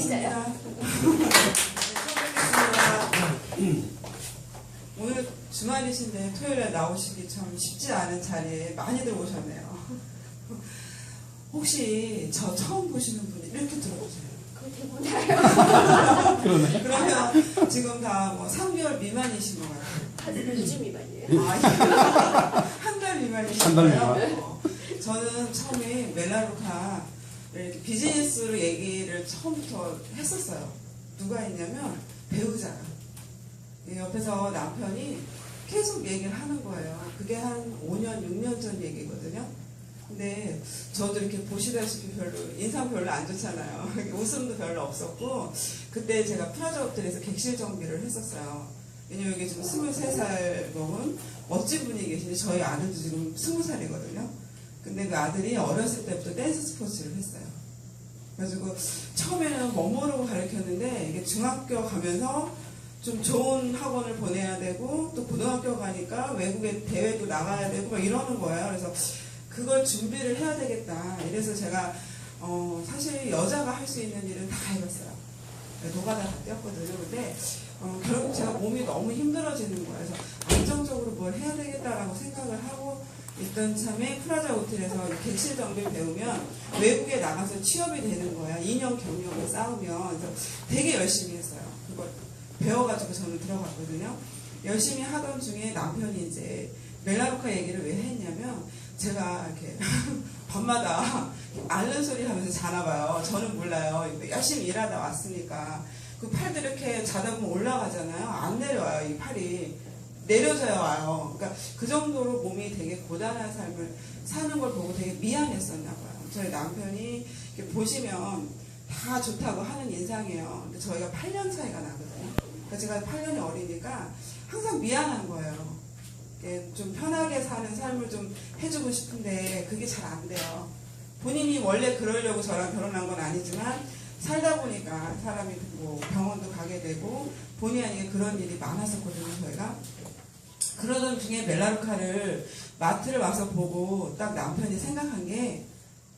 반갑습니다. 오늘 주말이신데 토요일에 나오시기 참 쉽지 않은 자리에 많이들 오셨네요. 혹시 저 처음 보시는 분이 이렇게 들어보세요. 그러네. 그러면 지금 다 뭐 3개월 미만이신 것 같아요. 한 2주 미만이에요. 한 달 미만이신 한달 거예요? 미만. 저는 처음에 멜라루카 이렇게 비즈니스로 얘기를 처음부터 했었어요. 누가 했냐면 배우자가. 옆에서 남편이 계속 얘기를 하는 거예요. 그게 한 5년, 6년 전 얘기거든요. 근데 저도 이렇게 보시다시피 별로 인상 별로 안 좋잖아요. 웃음도 별로 없었고, 그때 제가 프라자 호텔에서 객실 정비를 했었어요. 왜냐면 여기 지금 23살 먹은 멋진 분이 계신데 저희 아들도 지금 20살이거든요. 근데 그 아들이 어렸을 때부터 댄스 스포츠를 했어요. 그래가지고 처음에는 못 모르고 가르쳤는데 이게 중학교 가면서 좀 좋은 학원을 보내야 되고 또 고등학교 가니까 외국에 대회도 나가야 되고 막 이러는 거예요. 그래서 그걸 준비를 해야 되겠다. 이래서 제가 사실 여자가 할 수 있는 일은 다 해봤어요. 노가다 다 뛰었거든요. 근데 결국 제가 몸이 너무 힘들어지는 거예요. 그래서 안정적으로 뭘 해야 되겠다라고 생각을 하고 있던 참에 프라자 호텔에서 객실 정비를 배우면 외국에 나가서 취업이 되는 거예요. 2년 경력을 쌓으면. 그래서 되게 열심히 했어요. 그걸 배워가지고 저는 들어갔거든요. 열심히 하던 중에 남편이 이제 멜라루카 얘기를 왜 했냐면 제가 이렇게 밤마다 앓는 소리 하면서 자나 봐요. 저는 몰라요. 열심히 일하다 왔으니까. 그 팔도 이렇게 자다 보면 올라가잖아요. 안 내려와요. 이 팔이. 내려져야 와요. 그러니까 그 정도로 몸이 되게 고단한 삶을 사는 걸 보고 되게 미안했었나 봐요. 저희 남편이 이렇게 보시면 다 좋다고 하는 인상이에요. 근데 저희가 8년 차이가 나거든요. 그러니까 제가 8년이 어리니까 항상 미안한 거예요. 좀 편하게 사는 삶을 좀 해주고 싶은데 그게 잘 안 돼요. 본인이 원래 그러려고 저랑 결혼한 건 아니지만 살다 보니까 사람이 뭐 병원도 가게 되고 본의 아니게 그런 일이 많았었거든요. 저희가 그러던 중에 멜라루카를 마트를 와서 보고 딱 남편이 생각한 게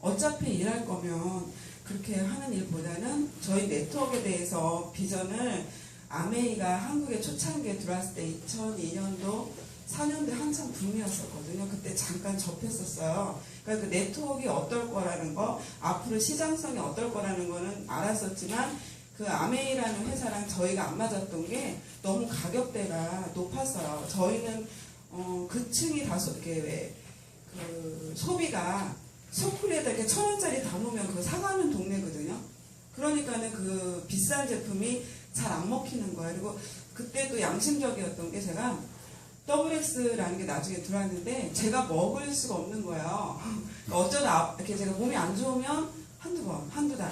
어차피 일할 거면 그렇게 하는 일보다는 저희 네트워크에 대해서 비전을 아메이가 한국에 초창기에 들어왔을 때 2002년도 4년대 한참 붐이었었거든요. 그때 잠깐 접했었어요. 그러니까 그 네트워크가 어떨 거라는 거, 앞으로 시장성이 어떨 거라는 거는 알았었지만 그 아메이라는 회사랑 저희가 안 맞았던 게 너무 가격대가 높았어요. 저희는 그 층이 다소 이렇게 왜 그 소비가 소쿠리에다 이렇게 1,000원짜리 담으면 그거 사가는 동네거든요. 그러니까는 그 비싼 제품이 잘 안 먹히는 거예요. 그리고 그때도 양심적이었던 게 제가 WX라는 게 나중에 들어왔는데 제가 먹을 수가 없는 거예요. 어쩌다 이렇게 제가 몸이 안 좋으면 한두 달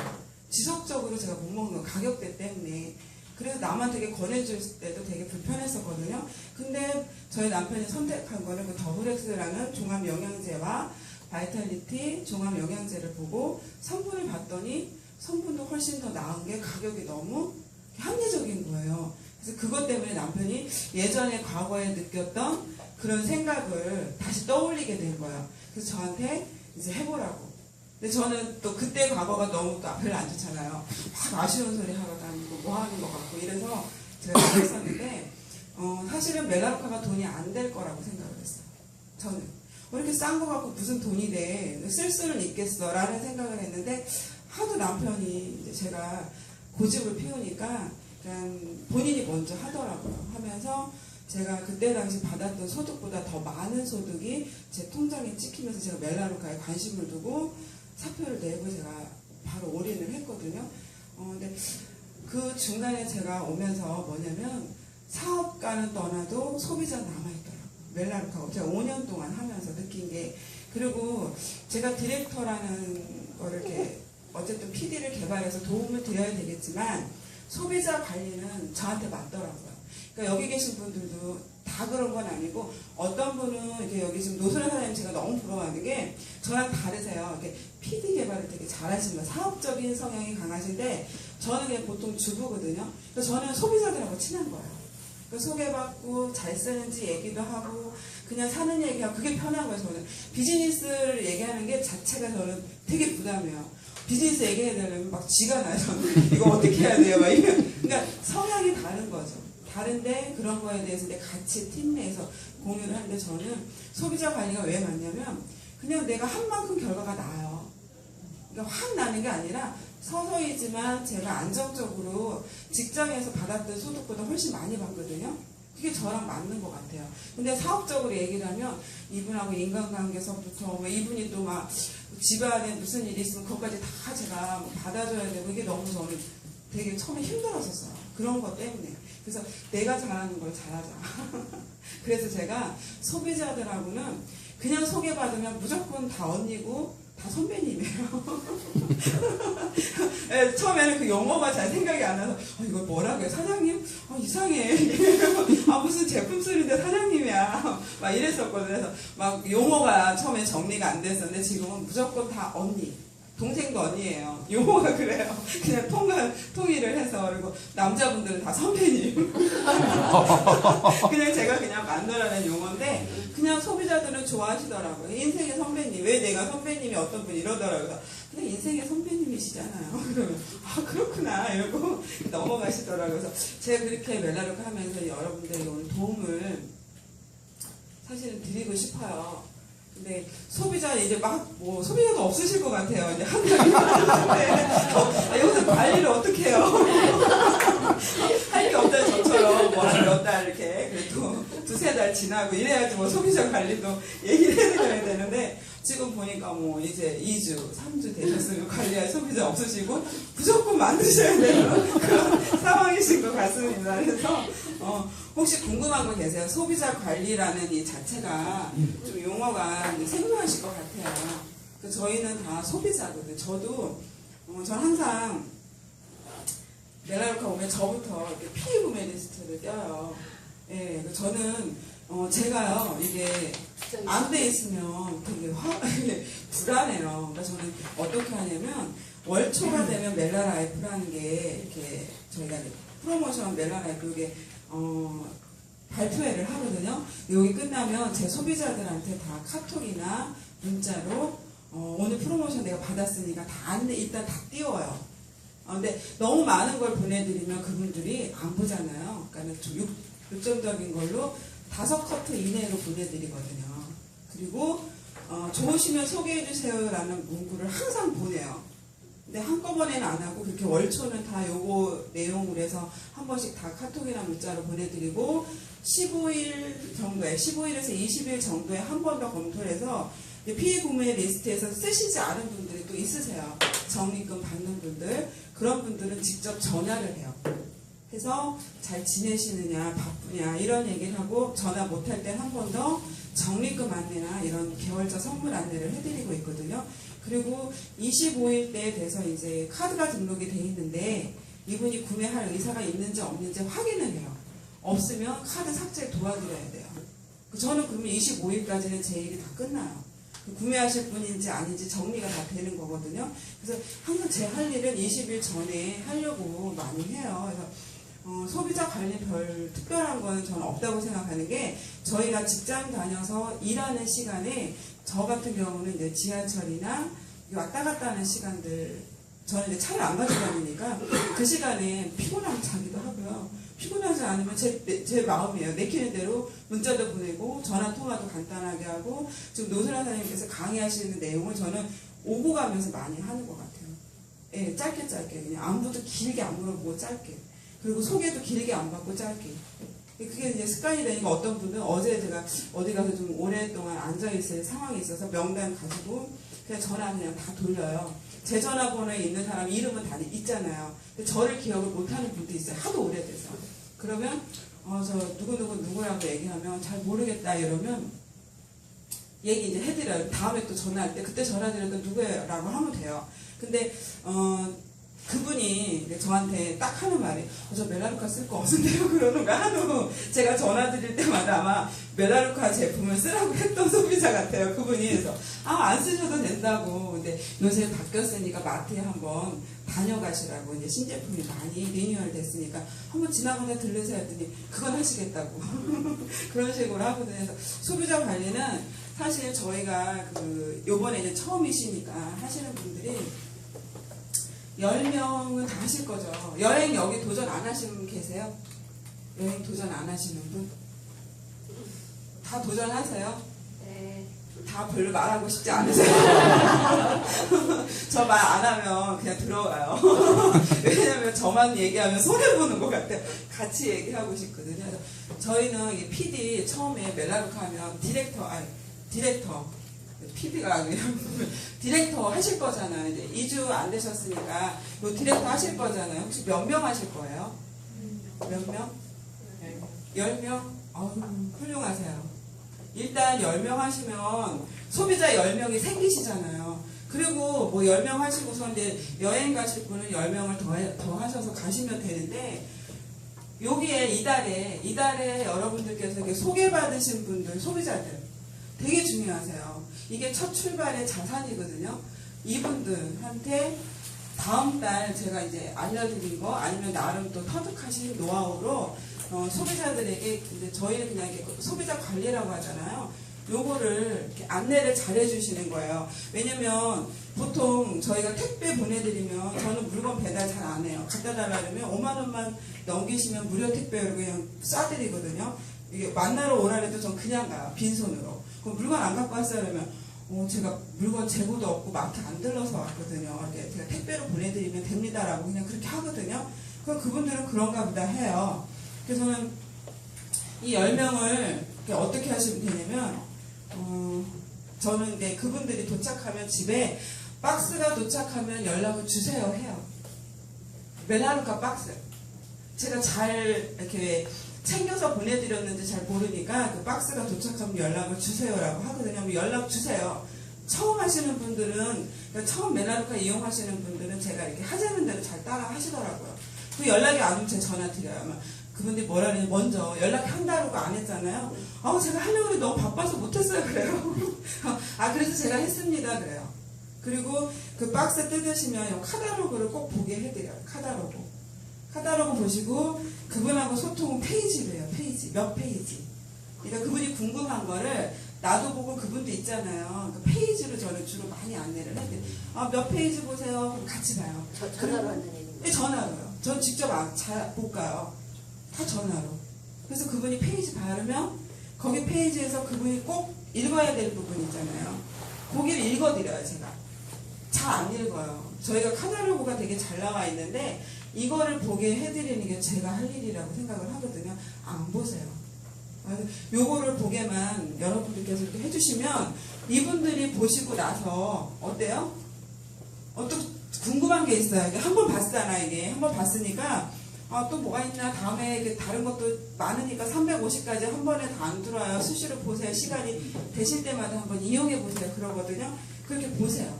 지속적으로 제가 못 먹는 거 가격대 때문에. 그래서 남한테 권해줄 때도 되게 불편했었거든요. 근데 저희 남편이 선택한 거는 그 WX라는 종합 영양제와 바이탈리티 종합 영양제를 보고 성분을 봤더니 성분도 훨씬 더 나은 게 가격이 너무 합리적인 거예요. 그래서 그것 때문에 남편이 예전에 과거에 느꼈던 그런 생각을 다시 떠올리게 된 거예요. 그래서 저한테 이제 해보라고. 근데 저는 또 그때 과거가 너무 또 별로 안 좋잖아요. 막 아쉬운 소리 하러 다니고 뭐 하는 것 같고 이래서 제가 생각했었는데 사실은 멜라루카가 돈이 안 될 거라고 생각을 했어요. 저는. 이렇게 싼 거 갖고 무슨 돈이 돼. 쓸 수는 있겠어. 라는 생각을 했는데 하도 남편이 이제 제가 고집을 피우니까 그냥 본인이 먼저 하더라고요. 하면서 제가 그때 당시 받았던 소득보다 더 많은 소득이 제 통장에 찍히면서 제가 멜라루카에 관심을 두고 사표를 내고 제가 바로 올인을 했거든요. 근데 그 중간에 제가 오면서 뭐냐면 사업가는 떠나도 소비자 남아있더라고요. 멜라루카가 제가 5년 동안 하면서 느낀 게. 그리고 제가 디렉터라는 거를 이렇게 어쨌든 PD를 개발해서 도움을 드려야 되겠지만 소비자 관리는 저한테 맞더라고요. 그러니까 여기 계신 분들도 다 그런 건 아니고 어떤 분은 이렇게 여기 지금 노소라 사장님 제가 너무 부러워하는 게 저랑 다르세요. 이렇게 PD 개발을 되게 잘하시는 사업적인 성향이 강하신데 저는 그냥 보통 주부거든요. 그래서 저는 소비자들하고 친한 거예요. 그러니까 소개받고 잘 쓰는지 얘기도 하고 그냥 사는 얘기하고 그게 편한 거예요. 저는 비즈니스를 얘기하는 게 자체가 저는 되게 부담해요. 비즈니스 얘기해야 되려면 막 쥐가 나요. 이거 어떻게 해야 돼요? 막 이런. 그러니까 성향이 다른 거죠. 다른데 그런 거에 대해서 같이 팀 내에서 공유를 하는데 저는 소비자 관리가 왜 맞냐면 그냥 내가 한 만큼 결과가 나요. 그러니까 확 나는 게 아니라 서서히지만 제가 안정적으로 직장에서 받았던 소득보다 훨씬 많이 받거든요. 그게 저랑 맞는 것 같아요. 근데 사업적으로 얘기를 하면 이분하고 인간관계서부터 뭐 이분이 또 막 집안에 무슨 일이 있으면 그것까지 다 제가 받아줘야 되고 이게 너무 저는 되게 처음에 힘들었었어요. 그런 것 때문에. 그래서 내가 잘하는 걸 잘하자. 그래서 제가 소비자들하고는 그냥 소개받으면 무조건 다 언니고 다 선배님이에요. 네, 처음에는 그 용어가 잘 생각이 안 나서 이거 뭐라고요? 사장님? 이상해. 무슨 제품 쓰는데 사장님이야. 막 이랬었거든요. 그래서 막 용어가 처음에 정리가 안 됐었는데 지금은 무조건 다 언니. 동생도 언니예요. 용어가 그래요. 그냥 통일을 해서. 그리고 남자분들은 다 선배님. 그냥 제가 그냥 만들어낸 용어인데 그냥 소비자들은 좋아하시더라고요. 인생의 선배님. 왜 내가 선배님이 어떤 분이 이러더라고요. 그냥 인생의 선배님이시잖아요. 그러면 그렇구나 이러고 넘어가시더라고요. 그래서 제가 그렇게 멜라루카 하면서 여러분들에게 오늘 도움을 사실은 드리고 싶어요. 근데 소비자 이제 막 뭐 소비자도 없으실 것 같아요. 이제 한 달이 많은데 여기서 관리를 어떻게 해요? 할 게 없다 저처럼 뭐 한 몇 달 이렇게 그래도 두세 달 지나고 이래야지 뭐 소비자 관리도 얘기를 해드려야 되는데 지금 보니까 뭐 이제 2주, 3주 되셨으면 관리할 소비자 없으시고 무조건 만드셔야 되는 그런 상황이신 것 같습니다. 그래서 혹시 궁금한 거 계세요? 소비자 관리라는 이 자체가 좀 용어가 생소하실 것 같아요. 저희는 다 소비자거든요. 저도 전 항상 멜라루카 오면 저부터 이렇게 피구매 리스트를 떼어요. 예, 저는 제가요 이게 안 돼 있으면 되게 불안해요. 그러니까 저는 어떻게 하냐면 월초가 되면 멜라라이프라는 게 이렇게 저희가 프로모션 멜라라이프 이게 발표회를 하거든요. 여기 끝나면 제 소비자들한테 다 카톡이나 문자로 오늘 프로모션 내가 받았으니까 다 안내 일단 다 띄워요. 근데 너무 많은 걸 보내드리면 그분들이 안 보잖아요. 그러니까 좀 육점적인 걸로 5커트 이내로 보내드리거든요. 그리고 좋으시면 소개해주세요라는 문구를 항상 보내요. 근데 한꺼번에는 안 하고 그렇게 월초는 다 요거 내용으로 해서 한 번씩 다 카톡이나 문자로 보내드리고 15일 정도에 15일에서 20일 정도에 한 번 더 검토를 해서 피구매 리스트에서 쓰시지 않은 분들이 또 있으세요. 적립금 받는 분들. 그런 분들은 직접 전화를 해요. 해서 잘 지내시느냐 바쁘냐 이런 얘기를 하고 전화 못할 때 한 번 더 적립금 안내나 이런 개월차 선물 안내를 해드리고 있거든요. 그리고 25일 때 돼서 이제 카드가 등록이 돼 있는데 이분이 구매할 의사가 있는지 없는지 확인을 해요. 없으면 카드 삭제 도와드려야 돼요. 저는 그러면 25일까지는 제 일이 다 끝나요. 구매하실 분인지 아닌지 정리가 다 되는 거거든요. 그래서 항상 제 할 일은 20일 전에 하려고 많이 해요. 그래서 소비자 관리 별 특별한 거는 저는 없다고 생각하는 게 저희가 직장 다녀서 일하는 시간에 저 같은 경우는 이제 지하철이나 왔다 갔다 하는 시간들 저는 이제 차를 안 가지고 다니니까 그 시간에 피곤하면 자기도 하고요. 피곤하지 않으면 제 마음이에요. 내키는 대로 문자도 보내고 전화 통화도 간단하게 하고 지금 노선아 선생님께서 강의하시는 내용을 저는 오고 가면서 많이 하는 것 같아요. 예, 짧게 그냥 안부도 길게 안 물어보고 짧게 그리고 소개도 길게 안 받고 짧게 그게 이제 습관이 되니까 어떤 분은 어제 제가 어디 가서 좀 오랫동안 앉아있을 상황이 있어서 명단 가지고 그냥 전화 그냥 다 돌려요. 제 전화번호에 있는 사람 이름은 다 있잖아요. 근데 저를 기억을 못하는 분도 있어요. 하도 오래돼서. 그러면 저 누구라고 얘기하면 잘 모르겠다 이러면 얘기 이제 해드려요. 다음에 또 전화할 때 그때 전화드리니까 누구라고 하면 돼요. 근데 그분이 저한테 딱 하는 말이 저 멜라루카 쓸 거 없는데요 그러는 거 하도 제가 전화 드릴 때마다 아마 멜라루카 제품을 쓰라고 했던 소비자 같아요. 그분이. 그래서 안 쓰셔도 된다고. 근데 요새 바뀌었으니까 마트에 한번 다녀가시라고. 이제 신제품이 많이 리뉴얼 됐으니까 한번 지나가다 들르세요 했더니 그건 하시겠다고. 그런 식으로 하거든요. 그래서 소비자 관리는 사실 저희가 요번에 이제 처음이시니까 하시는 분들이 10명은 다 하실 거죠. 여행 여기 도전 안 하시는 분 계세요? 여행 도전 안 하시는 분? 다 도전하세요? 네. 다 별로 말하고 싶지 않으세요? 저 말 안 하면 그냥 들어가요. 왜냐면 저만 얘기하면 손해보는 것 같아요. 같이 얘기하고 싶거든요. 그래서 저희는 이 PD 처음에 멜라루카 하면 디렉터, PD가 아니라 디렉터 하실 거잖아요. 이제 2주 안 되셨으니까 요 디렉터 하실 거잖아요. 혹시 몇 명 하실 거예요? 몇 명? 10명? 훌륭하세요. 일단 10명 하시면 소비자 10명이 생기시잖아요. 그리고 뭐 10명 하시고서 이제 여행 가실 분은 10명을 더 하셔서 가시면 되는데, 여기에 이달에 여러분들께서 이렇게 소개받으신 분들, 소비자들 되게 중요하세요. 이게 첫 출발의 자산이거든요. 이분들한테 다음 달 제가 이제 알려드린 거 아니면 나름 또 터득하신 노하우로 소비자들에게, 이제 저희는 그냥 이렇게 소비자 관리라고 하잖아요. 요거를 이렇게 안내를 잘 해주시는 거예요. 왜냐면 보통 저희가 택배 보내드리면 저는 물건 배달 잘 안 해요. 갖다 달라면 5만 원만 넘기시면 무료 택배로 그냥 쏴드리거든요. 이게 만나러 오라 해도 전 그냥 가요. 빈손으로. 그럼 물건 안 갖고 왔어요 그러면 제가 물건 재고도 없고 마트 안 들러서 왔거든요. 이렇게 제가 택배로 보내드리면 됩니다라고 그냥 그렇게 하거든요. 그럼 그분들은 그런가 보다 해요. 그래서 저는 이 10명을 어떻게 하시면 되냐면, 저는 이제 그분들이 도착하면 집에 박스가 도착하면 연락을 주세요 해요. 멜라루카 박스. 제가 잘 이렇게 챙겨서 보내드렸는지 잘 모르니까 그 박스가 도착하면 연락을 주세요라고 하거든요. 연락 주세요. 처음 하시는 분들은, 그러니까 처음 멜라루카 이용하시는 분들은 제가 이렇게 하자는 대로 잘 따라 하시더라고요. 그 연락이 안 오면 제 전화 드려요. 그분들이 뭐라 그러냐, 먼저 연락한다고 안 했잖아요. 제가 하려고 했는데 너무 바빠서 못했어요. 그래요. 그래서 제가 했습니다. 그래요. 그리고 그 박스 뜯으시면 카탈로그를 꼭 보게 해드려요. 카탈로그 보시고 그분하고 소통은 페이지로 해요. 페이지. 몇 페이지. 그러니까 그분이 궁금한 거를 나도 보고 그분도 있잖아요. 그 페이지로 저는 주로 많이 안내를 해드려요. 몇 페이지 보세요. 그럼 같이 봐요. 전화로 안내해요? 네, 전화로요. 전 직접 잘 못 가요. 다 전화로. 그래서 그분이 페이지 바르면 거기 페이지에서 그분이 꼭 읽어야 될 부분 있잖아요. 거기를 읽어드려요. 제가 잘 안 읽어요. 저희가 카탈로그가 되게 잘 나와 있는데 이거를 보게 해드리는 게 제가 할 일이라고 생각을 하거든요. 안 보세요. 요거를 보게만 여러분들께서 이렇게 해주시면 이분들이 보시고 나서 어때요? 또 궁금한 게 있어요. 한번 봤잖아. 이게 한번 봤으니까 또 뭐가 있나, 다음에 다른 것도 많으니까 350까지 한 번에 다 안 들어와요. 수시로 보세요. 시간이 되실 때마다 한번 이용해 보세요. 그러거든요. 그렇게 보세요.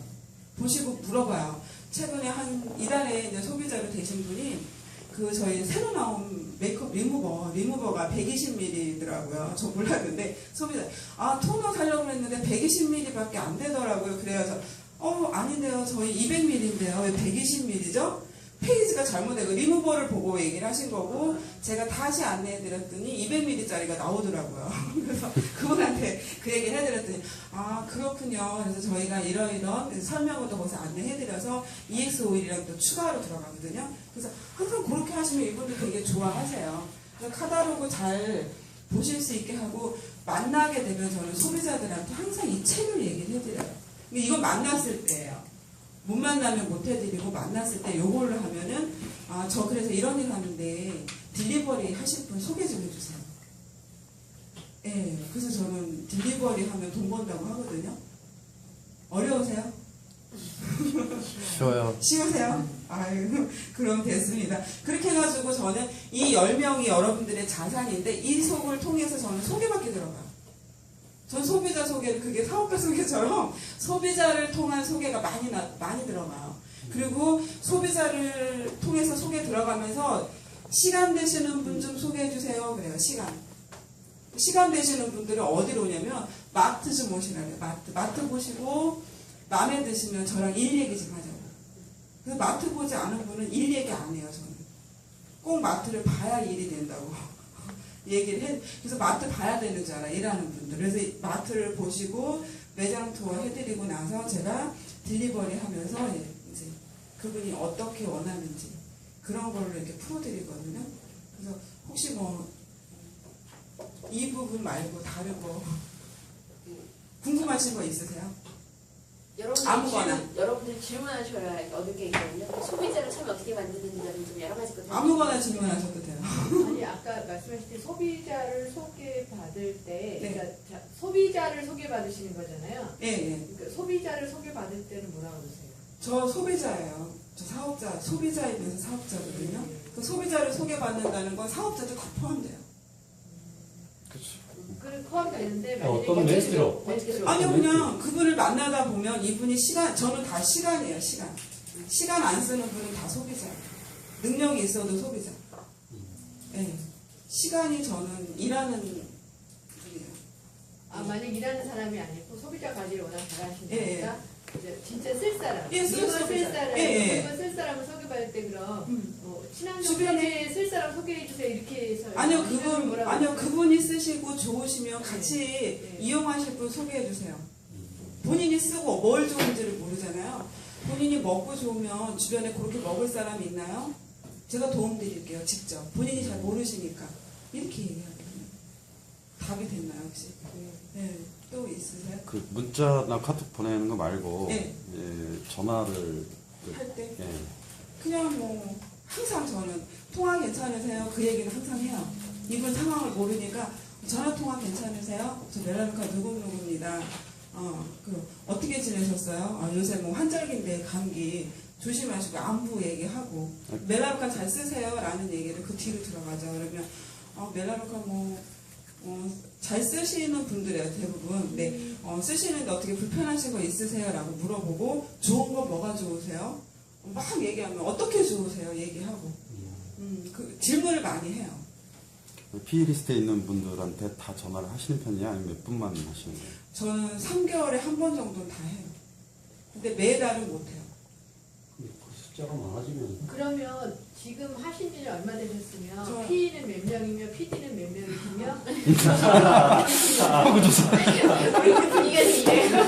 보시고 물어봐요. 최근에 이달에 이제 소비자로 되신 분이 저희 새로 나온 메이크업 리무버가 120ml더라고요. 저 몰랐는데 소비자 토너 사려고 했는데 120ml밖에 안 되더라고요. 그래서 아닌데요. 저희 200ml인데요. 왜 120ml죠? 페이지가 잘못되고 리무버를 보고 얘기를 하신 거고 제가 다시 안내해드렸더니 200ml짜리가 나오더라고요. 그래서 그분한테 그 얘기를 해드렸더니 그렇군요. 그래서 저희가 이런 설명을 또 거기서 안내해드려서 EX 오일이랑 또 추가로 들어가거든요. 그래서 항상 그렇게 하시면 이분들 되게 좋아하세요. 그래서 카탈로그 잘 보실 수 있게 하고 만나게 되면 저는 소비자들한테 항상 이 책을 얘기를 해드려요. 이건 만났을 때예요. 못 만나면 못 해드리고 만났을 때 요걸로 하면은 저 그래서 이런 일 하는데 딜리버리 하실 분 소개 좀 해주세요. 예, 그래서 저는 딜리버리 하면 돈 번다고 하거든요. 어려우세요? 쉬워요. 쉬우세요? 아유, 그럼 됐습니다. 그렇게 해가지고 저는 이 10명이 여러분들의 자산인데 이 속을 통해서 저는 소개받게 들어가요. 전 소비자 소개를 그게 사업가 소개처럼 소비자를 통한 소개가 많이 들어가요. 그리고 소비자를 통해서 소개 들어가면서 시간 되시는 분 좀 소개해 주세요. 그래요. 시간 되시는 분들은 어디로 오냐면 마트 좀 오시라고요. 마트 보시고 마음에 드시면 저랑 일 얘기 좀 하자고. 그래서 마트 보지 않은 분은 일 얘기 안 해요. 저는 꼭 마트를 봐야 일이 된다고 얘기를 해. 그래서 마트 봐야 되는 줄 알아, 일하는 분들. 그래서 마트를 보시고 매장 투어 해드리고 나서 제가 딜리버리 하면서 이제 그분이 어떻게 원하는지 그런 걸로 이렇게 풀어드리거든요. 그래서 혹시 뭐 이 부분 말고 다른 거 궁금하신 거 있으세요? 여러분들이 질문하셔야 얻을 게 있거든요. 소비자를 처음 어떻게 만드는지는 좀 여러 가지 거든요. 아무거나 질문하셔도 돼요. 아니 아까 말씀하신 때 소비자를 소개받을 때, 네. 그러니까 소비자를 소개받으시는 거잖아요. 예, 예. 그러니까 소비자를 소개받을 때는 뭐라고 그러세요? 저 소비자예요. 저 사업자, 소비자이면서 사업자거든요. 그 소비자를 소개받는다는 건 사업자도 다 포함돼요. 그걸 포함되는데 어떤 멘트로? 아니요, 그냥 그분을 만나다 보면 이분이 저는 다 시간이에요, 시간. 시간 안 쓰는 분은 다 소비자예요. 능력이 있어도 소비자. 예. 시간이 저는 일하는 분이에요. 만약 일하는 사람이 아니고 소비자 관리를 워낙 잘하시니까 예. 이제 진짜 쓸 사람, 예, 쓸 이거 쓸 사람. 사람, 예. 이거 쓸 사람을 소개받을 때 그럼 친환경 주변에- 소비에 쓸 사람 소개해 주세요 이렇게 해서 아니요, 그분이 쓰시고 좋으시면 같이 네. 이용하실 분 소개해 주세요. 본인이 쓰고 뭘 좋은지를 모르잖아요. 본인이 먹고 좋으면 주변에 그렇게 먹을 사람이 있나요? 제가 도움 드릴게요, 직접. 본인이 잘 모르시니까. 이렇게 얘기하거든요. 답이 됐나요, 혹시? 네. 또 있으세요? 그 문자나 카톡 보내는 거 말고 네. 전화를 할 때? 예. 그냥 뭐 항상 저는 통화 괜찮으세요? 그 얘기는 항상 해요. 이분 상황을 모르니까 전화 통화 괜찮으세요? 저 멜라루카 누구누구입니다. 어떻게 지내셨어요? 요새 뭐 환절기인데 감기 조심하시고 안부 얘기하고 멜라루카 잘 쓰세요? 라는 얘기를 그 뒤로 들어가죠. 그러면 멜라루카 잘 쓰시는 분들이에요, 대부분. 네, 쓰시는데 어떻게 불편하신 거 있으세요? 라고 물어보고 좋은 건 뭐가 좋으세요? 막 얘기하면 어떻게 좋으세요? 얘기하고 그 질문을 많이 해요. 피리스트에 있는 분들한테 다 전화를 하시는 편이야? 아니면 몇 분만 하시는 거예요? 저는 3개월에 한 번 정도는 다 해요. 근데 매달은 못해요. 그 숫자가 많아지면 그러면 지금 하신 지 얼마 되셨으면 저- PE는 몇 명이며 PD는 몇 명이시며 우리 분위기가 이래요.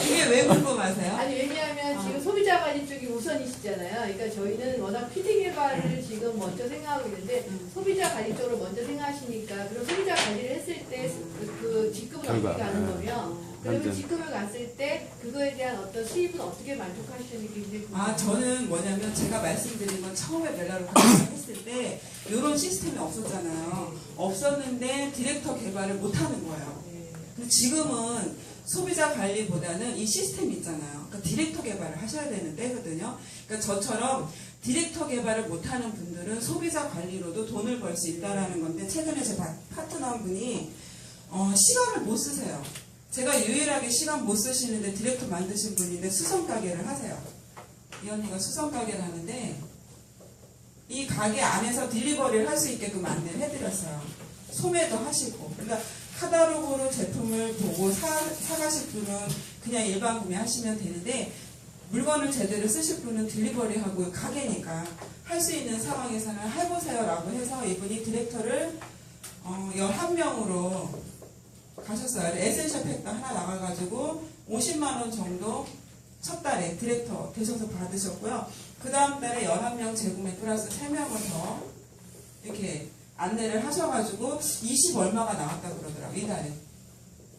이게 왜 궁금하세요? 아니 왜냐하면 지금 소비자 관리 쪽이 우선이시잖아요. 그러니까 저희는 워낙 PD 개발을 지금 먼저 생각하고 있는데 소비자 관리 쪽으로 먼저 생각하시니까 그럼 소비자 관리를 했을 때 그 직급은 결과, 어떻게 가는 네. 거며 그러면 현재. 직급을 갔을 때 그거에 대한 어떤 수입은 어떻게 만족하시는지 굉장히 궁금해요. 저는 뭐냐면 제가 말씀드린 건 처음에 멜라루카 했을 때 이런 시스템이 없었잖아요. 없었는데 디렉터 개발을 못 하는 거예요. 네. 근데 지금은 소비자 관리보다는 이 시스템이 있잖아요. 그러니까 디렉터 개발을 하셔야 되는 때거든요. 그러니까 저처럼 디렉터 개발을 못하는 분들은 소비자 관리로도 돈을 벌 수 있다라는 건데 최근에 제 파트너 한 분이 시간을 못 쓰세요. 제가 유일하게 시간 못 쓰시는데 디렉터 만드신 분인데 수성 가게를 하세요. 이 언니가 수성 가게를 하는데 이 가게 안에서 딜리버리를 할 수 있게끔 안내를 해드렸어요. 소매도 하시고. 그러니까 카탈로그로 제품을 보고 사가실 분은 그냥 일반 구매하시면 되는데 물건을 제대로 쓰실 분은 딜리버리하고 가게니까 할 수 있는 상황에서는 해보세요 라고 해서 이분이 디렉터를 11명으로 가셨어요. 에센셜 팩도 하나 나가가지고 50만 원 정도 첫 달에 디렉터 되셔서 받으셨고요. 그 다음 달에 11명 재구매 플러스 3명을 더 이렇게 안내를 하셔가지고 20 얼마가 나왔다 그러더라고요. 이달에.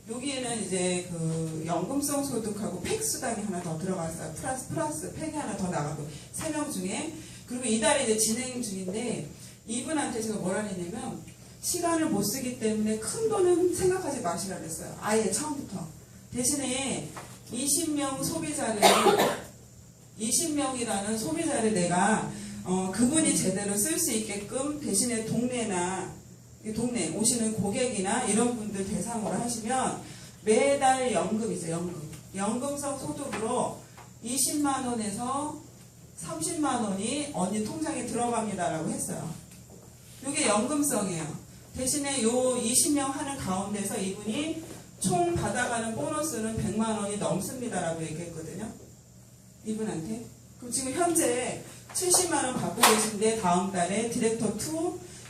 여기에는 이제 그 연금성 소득하고 팩 수당이 하나 더 들어갔어요. 플러스 팩이 하나 더 나가고 3명 중에. 그리고 이달에 이제 진행 중인데 이분한테 제가 뭐라 했냐면 시간을 못 쓰기 때문에 큰 돈은 생각하지 마시라 그랬어요. 아예 처음부터. 대신에 20명 소비자를 20명이라는 소비자를 내가 그분이 제대로 쓸 수 있게끔 대신에 동네 오시는 고객이나 이런 분들 대상으로 하시면 매달 연금이죠. 연금성 소득으로 20만 원에서 30만 원이 언니 통장에 들어갑니다라고 했어요. 이게 연금성이에요. 대신에 요 20명 하는 가운데서 이분이 총 받아가는 보너스는 100만 원이 넘습니다라고 얘기했거든요. 이분한테. 그럼 지금 현재 70만 원 받고 계신데 다음 달에 디렉터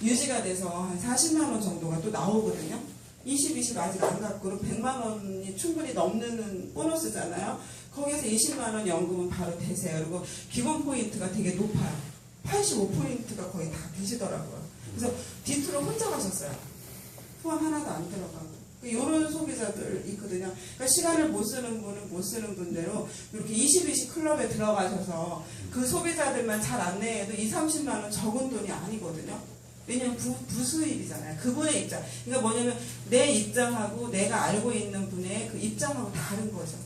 2 유지가 돼서 한 40만 원 정도가 또 나오거든요. 20 아직 안 갔고 100만 원이 충분히 넘는 보너스잖아요. 거기에서 20만 원 연금은 바로 되세요. 그리고 기본 포인트가 되게 높아요. 85포인트가 거의 다 되시더라고요. 그래서 디트로 혼자 가셨어요. 후원 하나도 안 들어가고. 이런 소비자들 있거든요. 그러니까 시간을 못 쓰는 분은 못 쓰는 분대로 이렇게 20-20 클럽에 들어가셔서 그 소비자들만 잘 안내해도 20-30만 원 적은 돈이 아니거든요. 왜냐면 부수입이잖아요. 그분의 입장. 그러니까 뭐냐면 내 입장하고 내가 알고 있는 분의 그 입장하고 다른 거죠.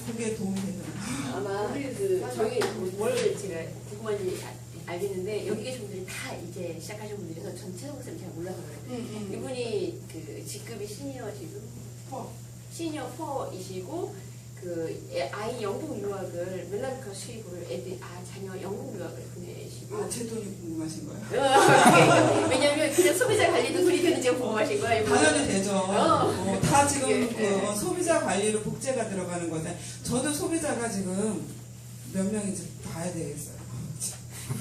그게 도움이 되잖아요. 아마 그 저희 뭘 제가 궁금한지 알겠는데 여기 계신 분들이 다 이제 시작하신 분들이서 전체 속셈 잘 몰라서 그래요. 이분이 그 직급이 시니어 지금 시니어 4이시고 그 아이 영국 유학을 멜라루카 수입으로 자녀 영국 유학을 보내시고 아, 제 돈이 궁금하신 거예요? 왜냐면 그냥 소비자 관리도 돈이 되는지 궁금하신 거예요. 당연히 되죠. 다 지금 예. 소비자 관리로 복제가 들어가는 거죠. 저도 소비자가 지금 몇 명인지 봐야 되겠어요.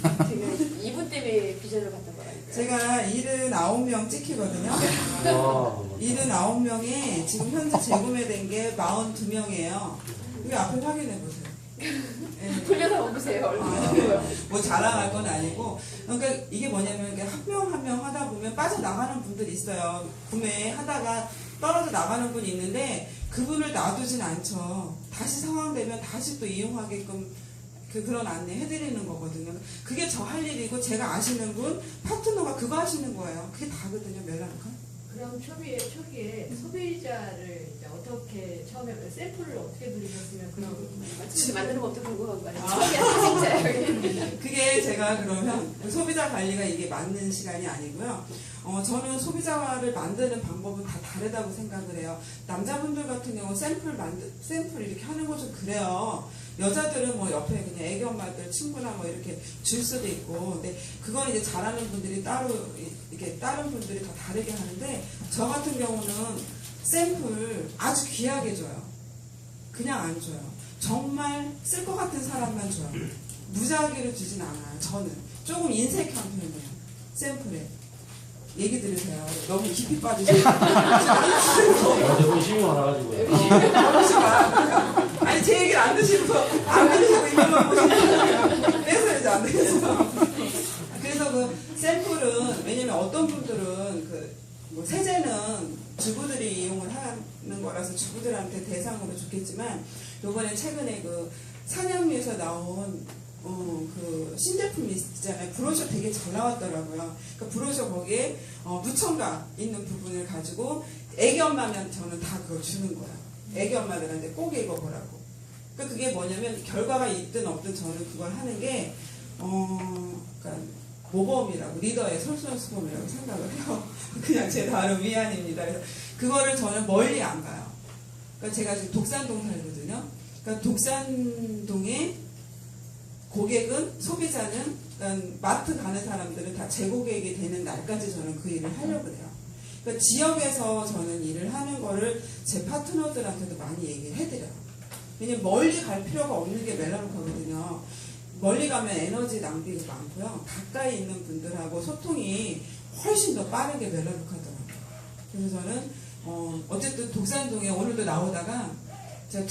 제가 이분 때문에 비전을 받던 거라니까요. 제가 79명 찍히거든요. 와. 79명에 지금 현재 재구매된 게 42명이에요. 여기 앞에 확인해 보세요. 네. 돌려서 보세요. 얼마나 뭐 자랑할 건 아니고, 그러니까 이게 뭐냐면 한 명 한 명 하다 보면 빠져나가는 분들이 있어요. 구매하다가 떨어져 나가는 분이 있는데 그분을 놔두진 않죠. 다시 상황되면 다시 또 이용하게끔 그런 안내 해드리는 거거든요. 그게 저 할 일이고 제가 아시는 분 파트너가 그거 하시는 거예요. 그게 다거든요. 멜라루카. 그럼 초기에 소비자를 이제 어떻게 처음에 샘플을 어떻게 누리셨으면 그런 마치 만드는 법도 궁금한 거 아니에요? 진짜. 그게 제가 그러면 소비자 관리가 이게 맞는 시간이 아니고요. 저는 소비자를 만드는 방법은 다 다르다고 생각을 해요. 남자분들 같은 경우 샘플 이렇게 하는 거 좀 그래요. 여자들은 뭐 옆에 그냥 애기 엄마들 친구나 뭐 이렇게 줄 수도 있고, 근데 그건 이제 잘하는 분들이 따로 이렇게 다른 분들이 더 다르게 하는데, 저 같은 경우는 샘플 아주 귀하게 줘요. 그냥 안 줘요. 정말 쓸 것 같은 사람만 줘요. 무작위로 주진 않아요. 저는 조금 인색한 편이에요. 샘플에. 얘기 들으세요. 너무 깊이 빠지시고. 어제 의심이 많아가지고요. 아니, 제 얘기를 안 드시고, 안 들으시고 이것만 보시면 뺏어야지, 안 되겠어. 그래서 그 샘플은, 왜냐면 어떤 분들은 뭐 세제는 주부들이 이용을 하는 거라서 주부들한테 대상으로 좋겠지만, 요번에 최근에 그 산양유에서 나온 그 신제품 있잖아요. 브로셔 되게 잘 나왔더라고요. 그 브로셔 거기에 무첨가 있는 부분을 가지고 애기 엄마면 저는 다 그거 주는 거예요. 애기 엄마들한테 꼭 읽어보라고. 그러니까 그게 뭐냐면 결과가 있든 없든 저는 그걸 하는 게 그러니까 모범이라고, 리더의 솔선수범이라고 생각을 해요. 그냥 제 다른 위안입니다. 그래서 그거를 저는 멀리 안 가요. 그러니까 제가 지금 독산동 살거든요. 그러니까 독산동에 고객은, 소비자는, 그러니까 마트 가는 사람들은 다 제 고객이 되는 날까지 저는 그 일을 하려고 해요. 그러니까 지역에서 저는 일을 하는 거를 제 파트너들한테도 많이 얘기를 해드려요. 왜냐면 멀리 갈 필요가 없는 게 멜라루카거든요. 멀리 가면 에너지 낭비가 많고요. 가까이 있는 분들하고 소통이 훨씬 더 빠른 게 멜라루카더라고요. 그래서 저는 어쨌든 독산동에 오늘도 나오다가 제가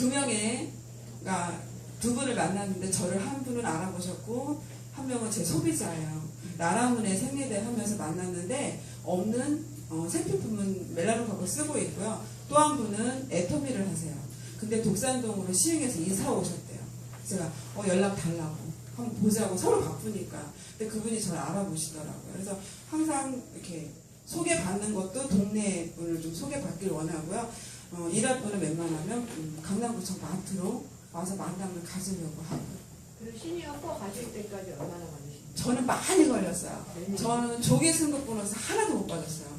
두 분을 만났는데 저를 한 분은 알아보셨고 한 명은 제 소비자예요. 나라문에 생리대 하면서 만났는데 없는 생필품은 멜라루카고 쓰고 있고요. 또 한 분은 애터미를 하세요. 근데 독산동으로 시흥에서 이사 오셨대요. 제가 연락 달라고 한번 보자고, 서로 바쁘니까. 근데 그분이 저를 알아보시더라고요. 그래서 항상 이렇게 소개받는 것도 동네 분을 좀 소개받길 원하고요. 일할 분은 웬만하면 강남구청 마트로 와서 만남을 가지려고 하고요. 그리고 시니어 4 가실 때까지 얼마나 걸리신가요? 저는 많이 걸렸어요. 저는 조기 승급 보너스 하나도 못 받았어요.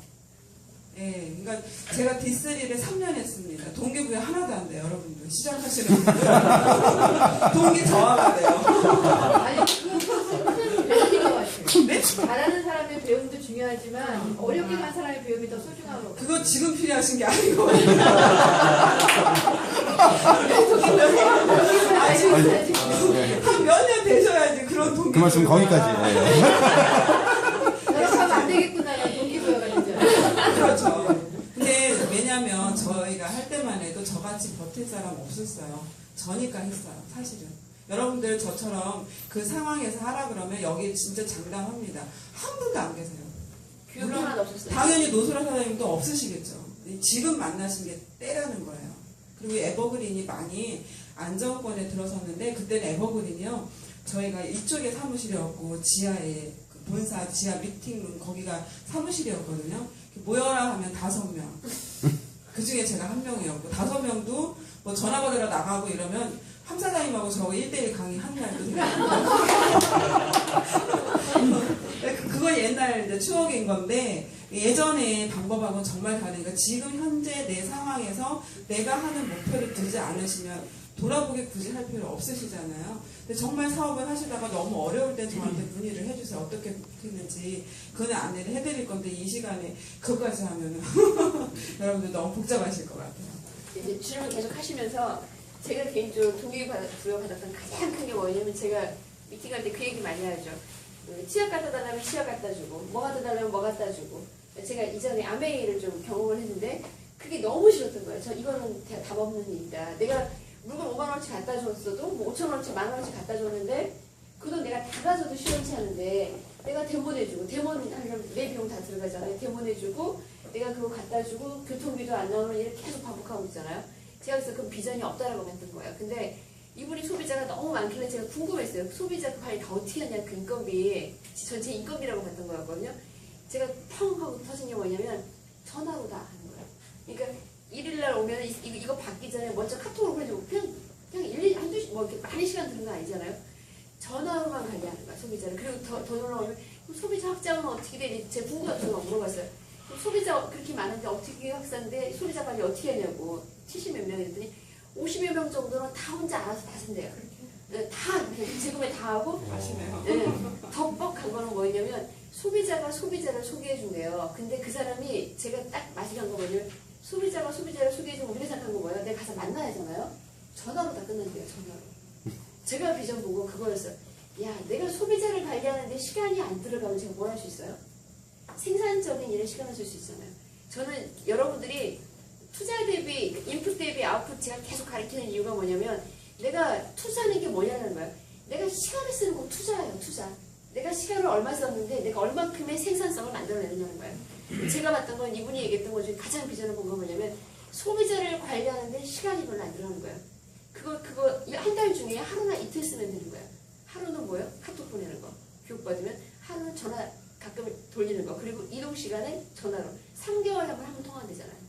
예, 그러니까 제가 D3를 3년 했습니다. 동기부여 하나도 안 돼요, 여러분들. 시작하시는 분들. 동기 저하가 돼요. 아니, 그건 배움인 것 같아요. 네? 잘하는 사람의 배움도 중요하지만 어렵게 간 사람의 배움이 더 소중하고. 그거 지금 필요하신 게 아니고. 한 몇 년 되셔야지 그런 동기. 그 말씀 거기까지. 예. 노력하면 안 되겠구나라는 동기부여가 되잖아요. 그렇죠. 근데 왜냐면 저희가 할 때만 해도 저같이 버틸 사람 없었어요. 저니까 했어요. 사실은. 여러분들 저처럼 그 상황에서 하라 그러면 여기 진짜 장담합니다. 한 분도 안 계세요. 교육 하나도 없었어요. 당연히 노소라 사장님도 없으시겠죠. 지금 만나신 게 때라는 거예요. 그리고 에버그린이 많이 안정권에 들어섰는데 그때는 에버그린이요. 저희가 이쪽에 사무실이었고 지하에 그 본사 지하 미팅룸 거기가 사무실이었거든요. 모여라 하면 5명. 그 중에 제가 한 명이었고 5명도 뭐 전화 받으러 나가고 이러면 함 사장님하고 저 1대1 강의 한 날도 그건 옛날 이제 추억인 건데 예전의 방법하고는 정말 다르니까 지금 현재 내 상황에서 내가 하는 목표를 두지 않으시면 돌아보기 굳이 할 필요 없으시잖아요. 근데 정말 사업을 하시다가 너무 어려울 때 저한테 문의를 해주세요. 어떻게 했는지 그는 안내를 해드릴 건데 이 시간에 그것까지 하면은 여러분들 너무 복잡하실 것 같아요. 이제 질문 계속 하시면서 제가 개인적으로 부여받았던 가장 큰 게 뭐냐면 제가 미팅할 때 그 얘기 많이 하죠. 치약 갖다 달라면 치약 갖다 주고 뭐 갖다 달라면 뭐 갖다 주고 제가 이전에 아메이를 좀 경험을 했는데 그게 너무 싫었던 거예요. 저 이거는 답 없는 일이다. 내가 물건 5만 원어치 갖다 줬어도 뭐 5천 원어치 1만 원어치 갖다 줬는데 그 돈 내가 다 가져도 시원치 않은데 내가 대모내주고 대모하려면 내 비용 다 들어가잖아요. 대모내주고 내가 그거 갖다 주고 교통비도 안 나오는 일을 계속 반복하고 있잖아요. 제가 그래서 그 비전이 없다라고 만든 거예요. 근데 이분이 소비자가 너무 많길래 제가 궁금했어요. 소비자 관리 다 어떻게 하냐, 그 인건비. 전체 인건비라고 봤던 거였거든요. 제가 펑 하고 터진 게 뭐냐면 전화로 다 하는 거예요. 그러니까 일일날 오면 이거 받기 전에 먼저 카톡으로 보내주고 그냥 한두 시, 뭐 이렇게 많은 시간 드는 거 아니잖아요. 전화로만 관리하는 거야, 소비자를. 그리고 더 놀라우면 소비자 확장은 어떻게 되니? 제 부부 같은 거 물어봤어요. 소비자 그렇게 많은데 어떻게 확산돼? 소비자 관리 어떻게 하냐고. 70몇 명 했더니 50여 명 정도는 다 혼자 알아서 다 쓴대요. 다 지금에 다 하고 아시네요. 더 뻑한 거는 뭐냐면 소비자가 소비자를 소개해 준대요. 근데 그 사람이 제가 딱 마시간 거 뭐냐면 소비자가 소비자를 소개해 주면 우리가 생각한 거 뭐예요? 내가 가서 만나야 하잖아요. 전화로 다 끝난대요. 전화로. 제가 비전 보고 그거였어요. 야, 내가 소비자를 관리하는데 시간이 안 들어가면 제가 뭘 할 수 있어요? 생산적인 일에 시간을 쓸 수 있잖아요. 저는 여러분들이 투자 대비, 인풋 대비 아웃풋 제가 계속 가르치는 이유가 뭐냐면 내가 투자하는 게 뭐냐는 거예요. 내가 시간을 쓰는 거 투자예요, 투자. 내가 시간을 얼마 썼는데 내가 얼마큼의 생산성을 만들어내느냐는 거예요. 제가 봤던 건 이분이 얘기했던 것 중에 가장 비전을 본 건 뭐냐면 소비자를 관리하는데 시간이 별로 안 들어가는 거예요. 그거 한 달 중에 하루나 이틀 쓰면 되는 거예요. 하루는 뭐예요? 카톡 보내는 거. 교육받으면 하루는 전화 가끔 돌리는 거. 그리고 이동 시간에 전화로 3개월에 한 번 통화되잖아요.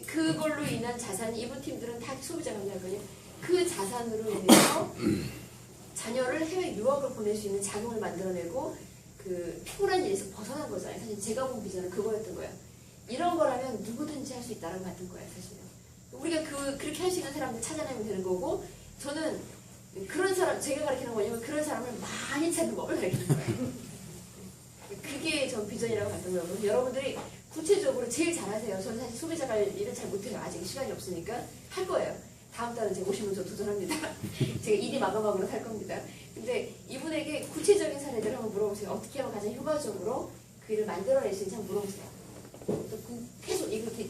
그걸로 인한 자산이 이분 팀들은 다 소비자 관리하거든요. 그 자산으로 인해서 자녀를 해외 유학을 보낼 수 있는 자금을 만들어내고 그 피곤한 일에서 벗어난 거잖아요. 사실 제가 본 비전은 그거였던 거예요. 이런 거라면 누구든지 할 수 있다는 같은 거예요, 사실은. 우리가 그렇게 할 수 있는 사람들 찾아내면 되는 거고, 저는 그런 사람, 제가 가르치는 거냐면 그런 사람을 많이 찾는 법을 가르치는 거예요. 그게 전 비전이라고 봤던 거고, 여러분들이 구체적으로 제일 잘하세요. 저는 사실 소비자 관리를 잘 못해요. 아직 시간이 없으니까 할 거예요. 다음 달은 제가 오시면 저 도전합니다. 제가 일이 마감하고는 할 겁니다. 근데 이분에게 구체적인 사례들을 한번 물어보세요. 어떻게 하면 가장 효과적으로 그 일을 만들어낼 수 있는지 한번 물어보세요. 또 계속 이렇게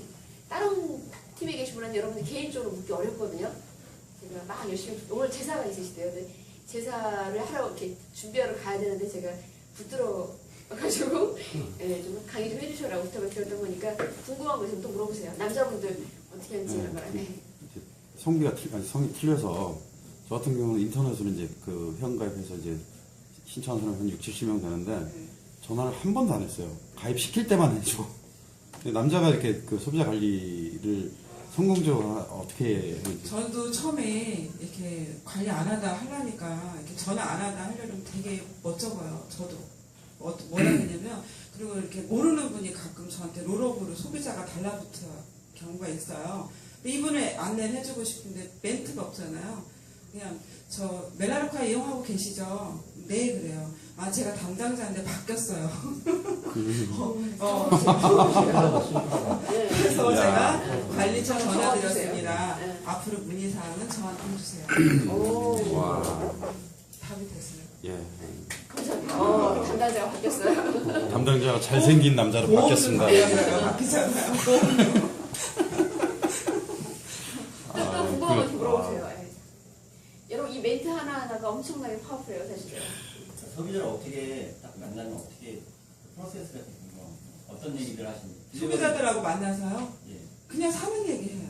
다른 팀에 계신 분한테 여러분들 개인적으로 묻기 어렵거든요. 제가 막 열심히 오늘 제사가 있으시대요. 근데 제사를 하러 이렇게 준비하러 가야 되는데 제가 붙들어가지고 좀 강의 좀 해주셔라고 부탁을 드렸던 거니까 궁금한 거 있으면 또 물어보세요. 남자분들 어떻게 하는지 이런 거랑. 성이 틀려서 저 같은 경우는 인터넷으로 이제 그 회원가입해서 이제 신청한 사람 한 60, 70명 되는데 전화를 한 번도 안 했어요. 가입시킬 때만 해주고. 남자가 이렇게 그 소비자 관리를 성공적으로 어떻게 했는지. 저도 처음에 이렇게 관리 안 하다 하려니까 이렇게 전화 안 하다 하려면 되게 멋져 보여요. 저도. 뭐라 했냐면 그리고 이렇게 모르는 분이 가끔 저한테 롤업으로 소비자가 달라붙은 경우가 있어요. 이분을 안내를 해주고 싶은데 멘트가 없잖아요. 그냥 저 멜라루카 이용하고 계시죠? 네 그래요. 아 제가 담당자인데 바뀌었어요. 그래서 제가 관리처 전화드렸습니다. 앞으로 문의사항은 저한테 해주세요. 와. 답이 됐어요. 예. 감사합니다. 담당자가 바뀌었어요. 담당자가 잘생긴 남자로 바뀌었습니다. 또 궁금한 거 물어보세요. 엄청나게 파워풀해요, 사실은. 소비자를 어떻게 딱 만나면 어떻게 프로세스가 되는 거 어떤 얘기들 하시는지 소비자들하고 만나서요. 예. 그냥 사는 얘기해요.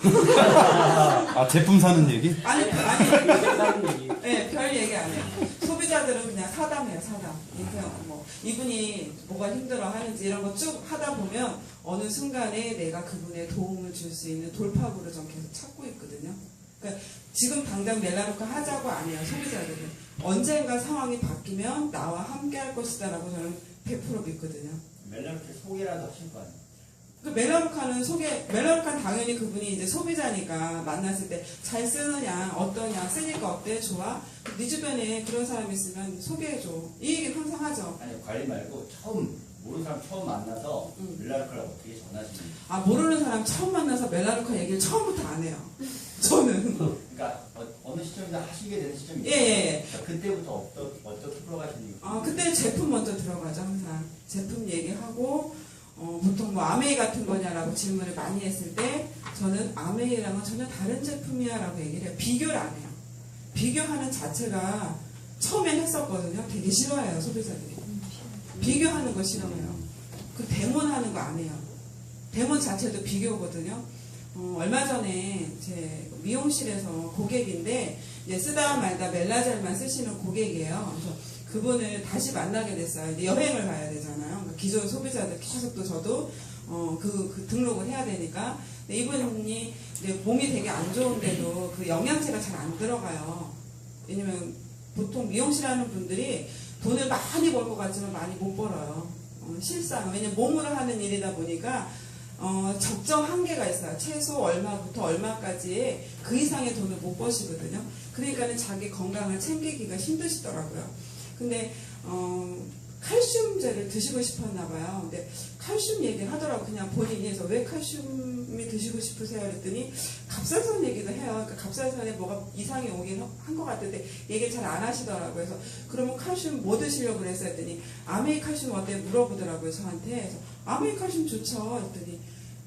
아, 제품 사는 얘기? 아니, 다른 얘기. 네, 별 얘기 안 해요. 소비자들은 그냥 사담해요, 사담. 이렇게 뭐 이분이 뭐가 힘들어 하는지 이런 거 쭉 하다 보면 어느 순간에 내가 그분의 도움을 줄 수 있는 돌파구를 전 계속 찾고 있거든요. 그러니까 지금 당장 멜라루카 하자고 안 해요, 소비자들은. 언젠가 상황이 바뀌면 나와 함께 할 것이다라고 저는 100% 믿거든요. 멜라루카 소개라도 하실 거 아니에요. 그 멜라루카는 당연히 그분이 이제 소비자니까 만났을 때 잘 쓰느냐, 어떠냐, 쓰니까 어때, 좋아? 네 주변에 그런 사람 있으면 소개해줘. 이 얘기 항상 하죠. 아니 관리 말고 처음 모르는 사람 처음 만나서 멜라루카를 어떻게 전하시는지. 아, 모르는 사람 처음 만나서 멜라루카 얘기를 처음부터 안 해요. 저는. 그러니까 어느 시점이나 하시게 되는 시점이 예, 예, 예. 그러니까 그때부터 어떻게 풀어가시는지. 아, 그때 제품 먼저 들어가죠, 항상. 제품 얘기하고, 보통 뭐 아메이 같은 거냐라고 질문을 많이 했을 때, 저는 아메이랑은 전혀 다른 제품이야 라고 얘기를 해요. 비교를 안 해요. 비교하는 자체가 처음엔 했었거든요. 되게 싫어해요, 소비자들이. 비교하는 거 싫어해요. 그 데모하는 거 안 해요. 데모 자체도 비교거든요. 얼마 전에 제 미용실에서 고객인데, 이제 쓰다 말다 멜라젤만 쓰시는 고객이에요. 그래서 그분을 다시 만나게 됐어요. 이제 여행을 가야 되잖아요. 그러니까 기존 소비자들 계속 또 저도 그 등록을 해야 되니까. 근데 이분이 이제 몸이 되게 안 좋은데도 그 영양제가 잘 안 들어가요. 왜냐면 보통 미용실 하는 분들이 돈을 많이 벌 것 같지만 많이 못 벌어요. 실상. 왜냐면 몸으로 하는 일이다 보니까 적정 한계가 있어요. 최소 얼마부터 얼마까지 그 이상의 돈을 못 버시거든요. 그러니까는 자기 건강을 챙기기가 힘드시더라고요. 근데 칼슘제를 드시고 싶었나 봐요. 근데 칼슘 얘기를 하더라고. 그냥 본인이 해서 왜 칼슘이 드시고 싶으세요? 그랬더니 갑상선 얘기도 해요. 그러니까 갑상선에 뭐가 이상이 오긴 한 것 같은데 얘기를 잘 안 하시더라고요. 그래서 그러면 칼슘 뭐 드시려고 그랬어요? 했더니 아메이 칼슘 어때? 물어보더라고요. 저한테. 그래서 아메이 칼슘 좋죠. 그랬더니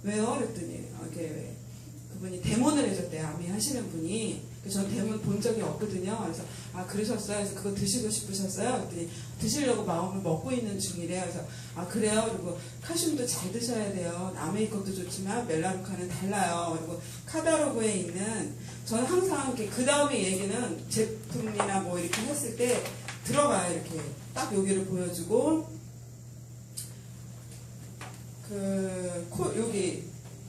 왜요? 그랬더니 이렇게 그분이 데몬을 해줬대요. 아메이 하시는 분이. 전 데몬 본 적이 없거든요. 그래서 아, 그러셨어요? 그래서 그거 드시고 싶으셨어요? 그랬더니 드시려고 마음을 먹고 있는 중이래요. 그래서 아, 그래요? 그리고 칼슘도 잘 드셔야 돼요. 아메이 것도 좋지만 멜라루카는 달라요. 그리고 카다로그에 있는 저는 항상 그 다음에 얘기는 제품이나 뭐 이렇게 했을 때 들어가요. 이렇게 딱 여기를 보여주고 여기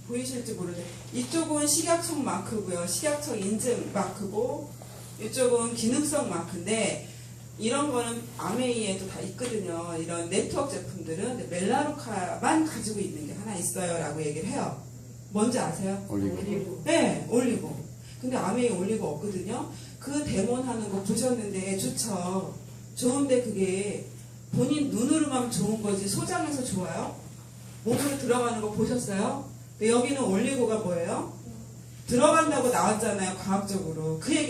보이실지 모르는데 이쪽은 식약청 마크고요. 식약청 인증 마크고 이쪽은 기능성 마크인데 이런 거는 아메이에도 다 있거든요. 이런 네트워크 제품들은 멜라루카만 가지고 있는 게 하나 있어요 라고 얘기를 해요. 뭔지 아세요? 올리고. 네, 올리고. 근데 아메이 올리고 없거든요. 그 데몬하는 거 보셨는데 좋죠. 좋은데 그게 본인 눈으로만 좋은 거지 소장해서 좋아요? 몸으로 들어가는 거 보셨어요? 근데 여기는 올리고가 뭐예요? 들어간다고 나왔잖아요, 과학적으로. 그 얘기